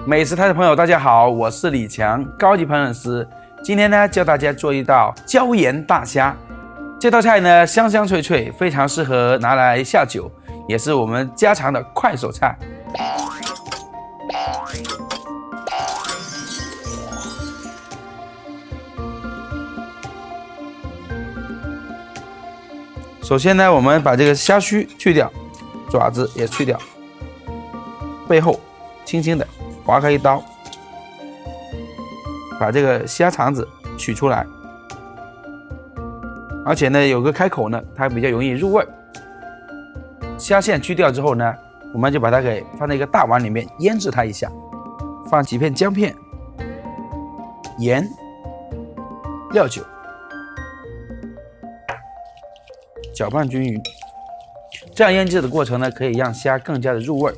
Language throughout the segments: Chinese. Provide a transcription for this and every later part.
美食台的朋友，大家好，我是李强，高级烹饪师。今天呢，教大家做一道椒盐大虾。这道菜呢，香香脆脆，非常适合拿来下酒，也是我们家常的快手菜。首先呢，我们把这个虾须去掉，爪子也去掉，背后轻轻的划开一刀，把这个虾肠子取出来。而且呢，有个开口呢，它比较容易入味。虾线去掉之后呢，我们就把它给放在一个大碗里面腌制它一下，放几片姜片、盐、料酒，搅拌均匀。这样腌制的过程呢，可以让虾更加的入味，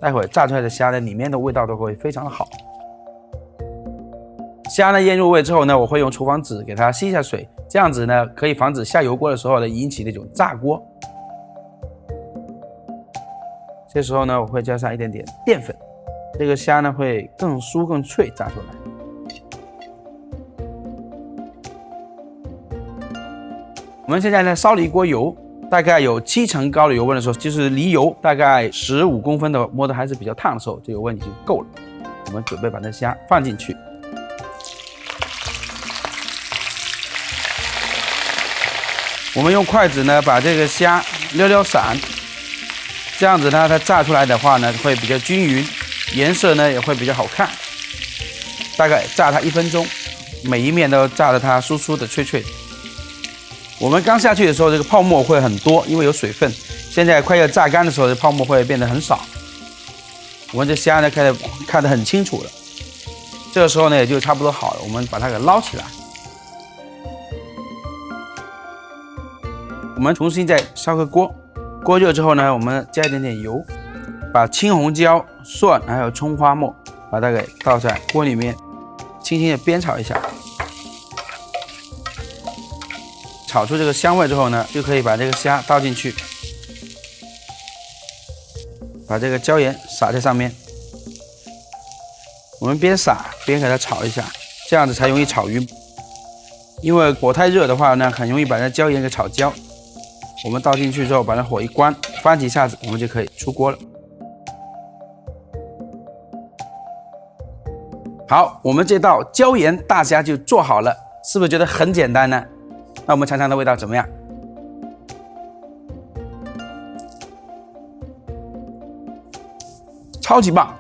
待会炸出来的虾呢，里面的味道都会非常的好。虾呢腌入味之后呢，我会用厨房纸给它吸一下水，这样子呢可以防止下油锅的时候呢引起那种炸锅。这时候呢，我会加上一点点淀粉，这个虾呢会更酥更脆，炸出来。我们现在呢烧了一锅油，大概有7成高的油温的时候，就是离油大概15公分的摸得还是比较烫的时候，这油温已经够了。我们准备把那虾放进去。我们用筷子呢把这个虾撩撩散，这样子呢它炸出来的话呢会比较均匀，颜色呢也会比较好看。大概炸它1分钟，每一面都炸得它酥酥的脆脆的。我们刚下去的时候，这个泡沫会很多，因为有水分。现在快要炸干的时候，这泡沫会变得很少。我们这虾呢开始看得很清楚了，这个时候呢也就差不多好了，我们把它给捞起来。我们重新再烧个锅，锅热之后呢，我们加一点点油，把青红椒、蒜还有葱花末，把它给倒在锅里面，轻轻的煸炒一下。炒出这个香味之后呢，就可以把这个虾倒进去，把这个椒盐撒在上面。我们边撒边给它炒一下，这样子才容易炒匀。因为火太热的话呢，很容易把这椒盐给炒焦。我们倒进去之后，把它火一关，翻几下子，我们就可以出锅了。好，我们这道椒盐大虾就做好了，是不是觉得很简单呢？那我们尝尝的味道怎么样？超级棒！